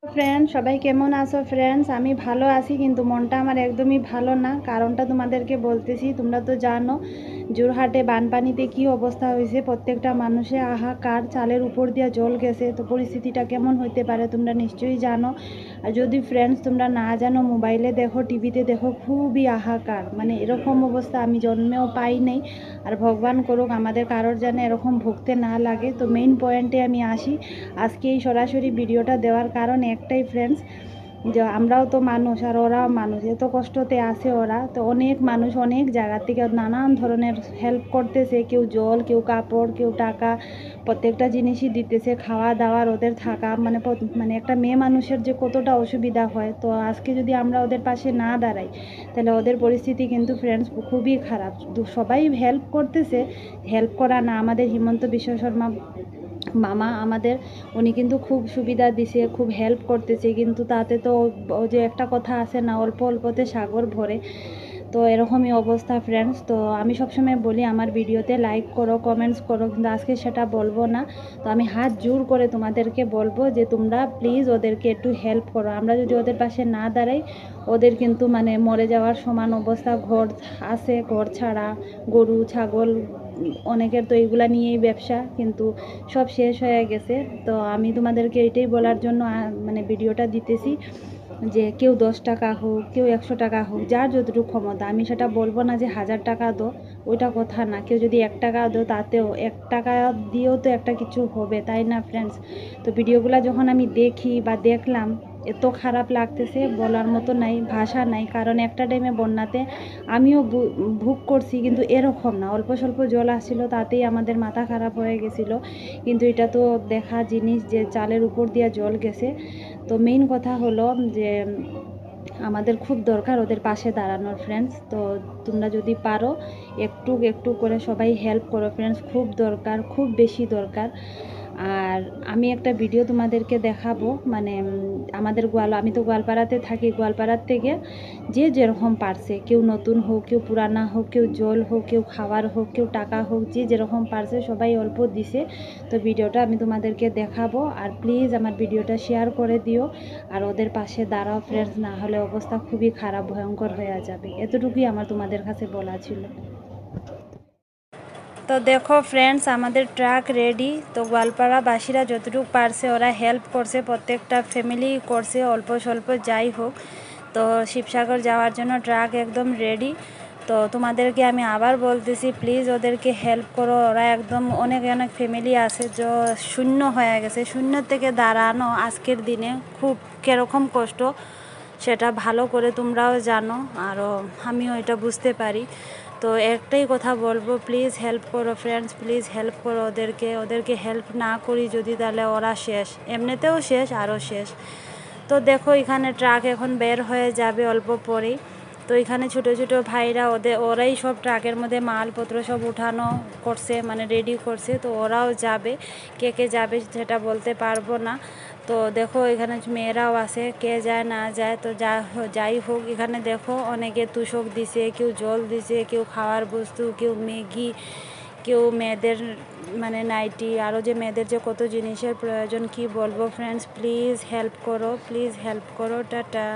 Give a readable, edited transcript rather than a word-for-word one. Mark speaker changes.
Speaker 1: Friends সবাই কেমন আছো ফ্রেন্ডস? আমি ভালো আছি, কিন্তু মনটা আমার একদমই ভালো না। কারণটা তোমাদেরকে বলতেছি। তোমরা তো জানো জোরহাটে বানপানিতে কি অবস্থা হয়েছে, প্রত্যেকটা মানুষে হাহাকার, চালের উপর দিয়ে জল গেছে। তো পরিস্থিতিটা কেমন হইতে পারে তোমরা নিশ্চয়ই জানো। আর যদি ফ্রেন্ডস তোমরা না জানো, মোবাইলে দেখো, টিভিতে দেখো, খুবই হাহাকার। মানে এরকম অবস্থা আমি জন্মেও পাই নাই। আর ভগবান করুক আমাদের কারোর যেন এরকম ভুগতে না লাগে। তো মেইন পয়েন্টে আমি আসি। আজকে এই সরাসরি ভিডিওটা দেওয়ার কারণ একটাই ফ্রেন্ডস, যে আমরাও তো মানুষ আর ওরাও মানুষ, এত কষ্টতে আছে ওরা। তো অনেক মানুষ অনেক জায়গা থেকে নানান ধরনের হেল্প করতেছে, কেউ জল, কেউ কাপড়, কেউ টাকা, প্রত্যেকটা জিনিসই দিতেছে, খাওয়া দাওয়ার, ওদের থাকা। মানে একটা মেয়ে মানুষের যে কতটা অসুবিধা হয়। তো আজকে যদি আমরা ওদের পাশে না দাঁড়াই, তাহলে ওদের পরিস্থিতি কিন্তু ফ্রেন্ডস খুবই খারাপ। সবাই হেল্প করতেছে, হেল্প করা না, আমাদের হিমন্ত বিশ্ব শর্মা মামা আমাদের, উনি কিন্তু খুব সুবিধা দিছে, খুব হেল্প করতেছে। কিন্তু তাতে তো ও যে একটা কথা আছে না, অল্প অল্পতে সাগর ভরে। তো এরকমই অবস্থা ফ্রেন্ডস। তো আমি সবসময় বলি আমার ভিডিওতে লাইক করো, কমেন্টস করো, কিন্তু আজকে সেটা বলবো না। তো আমি হাত জোর করে তোমাদেরকে বলবো যে তোমরা প্লিজ ওদেরকে একটু হেল্প করো। আমরা যদি ওদের পাশে না দাঁড়াই, ওদের কিন্তু মানে মরে যাওয়ার সমান অবস্থা। ঘর আছে, ঘর ছাড়া, গরু ছাগল, অনেকের তো এইগুলা নিয়েই ব্যবসা, কিন্তু সব শেষ হয়ে গেছে। তো আমি তোমাদেরকে এটাই বলার জন্য মানে ভিডিওটা দিতেছি, যে কেউ 10 টাকা হোক, কেউ 100 টাকা হোক, যার যতটুকু ক্ষমতা। আমি সেটা বলবো না যে 1000 টাকা দো, ওইটা কথা না। কেউ যদি 1 টাকা দো, তাতেও 1 টাকা দিয়েও তো একটা কিছু হবে, তাই না ফ্রেন্ডস? তো ভিডিওগুলো যখন আমি দেখি বা দেখলাম, এত খারাপ লাগতেছে, বলার মতো নাই, ভাষা নাই। কারণ একটা টাইমে বন্যাতে আমিও ভোগ করছি, কিন্তু এরকম না। অল্প স্বল্প জল আসছিল, তাতেই আমাদের মাথা খারাপ হয়ে গেছিলো। কিন্তু এটা তো দেখা জিনিস যে চালের উপর দিয়ে জল গেছে। তো মেইন কথা হলো যে আমাদের খুব দরকার ওদের পাশে দাঁড়ানোর ফ্রেন্ডস। তো তোমরা যদি পারো একটু একটু করে সবাই হেল্প করো ফ্রেন্ডস, খুব দরকার, খুব বেশি দরকার। আর আমি একটা ভিডিও তোমাদেরকে দেখাবো, মানে আমাদের আমি তো গোয়ালপাড়াতে থাকি। গোয়ালপাড়ার থেকে যে যেরকম পারছে, কেউ নতুন হোক, কেউ পুরানা হোক, কেউ জল হোক, কেউ খাবার হোক, কেউ টাকা হোক, যে যেরকম পারছে সবাই অল্প দিছে। তো ভিডিওটা আমি তোমাদেরকে দেখাবো। আর প্লিজ আমার ভিডিওটা শেয়ার করে দিও, আর ওদের পাশে দাঁড়াও ফ্রেন্ডস, না হলে অবস্থা খুবই খারাপ, ভয়ঙ্কর হয়ে যাবে। এতটুকুই আমার তোমাদের কাছে বলা ছিল। তো দেখো ফ্রেন্ডস, আমাদের ট্রাক রেডি। তো গোয়ালপাড়াবাসীরা যতটুকু পারছে ওরা হেল্প করছে, প্রত্যেকটা ফ্যামিলি করছে অল্প স্বল্প যাই হোক। তো শিবসাগর যাওয়ার জন্য ট্রাক একদম রেডি। তো তোমাদেরকে আমি আবার বলতেছি, প্লিজ ওদেরকে হেল্প করো। ওরা একদম অনেক অনেক ফ্যামিলি আছে যে শূন্য হয়ে গেছে। শূন্য থেকে দাঁড়ানো আজকের দিনে খুব কীরকম কষ্ট, সেটা ভালো করে তোমরাও জানো, আরও আমিও এটা বুঝতে পারি। তো একটাই কথা বলবো, প্লিজ হেল্প করো ফ্রেন্ডস, প্লিজ হেল্প করো ওদেরকে হেল্প না করি যদি, তাহলে ওরা শেষ, এমনিতেও শেষ, আরও শেষ। তো দেখো এখানে ট্রাক এখন বের হয়ে যাবে অল্প পরেই। তো এখানে ছোটো ছোটো ভাইরা ওরাই সব ট্রাকের মধ্যে মালপত্র সব উঠানো করছে, মানে রেডি করছে। তো ওরাও যাবে, কে কে যাবে সেটা বলতে পারবো না। তো দেখো এখানে মেয়েরাও আছে, কে যায় না যায়। তো যাই হোক, এখানে দেখো অনেকে তুষক দিছে, কেউ জল দিছে, কেউ খাওয়ার বস্তু, কেউ ম্যাগি, কেউ মেয়েদের মানে নাইটি, আরও যে মেয়েদের যে কত জিনিসের প্রয়োজন, কি বলবো ফ্রেন্ডস। প্লিজ হেল্প করো, প্লিজ হেল্প করো। টাটা।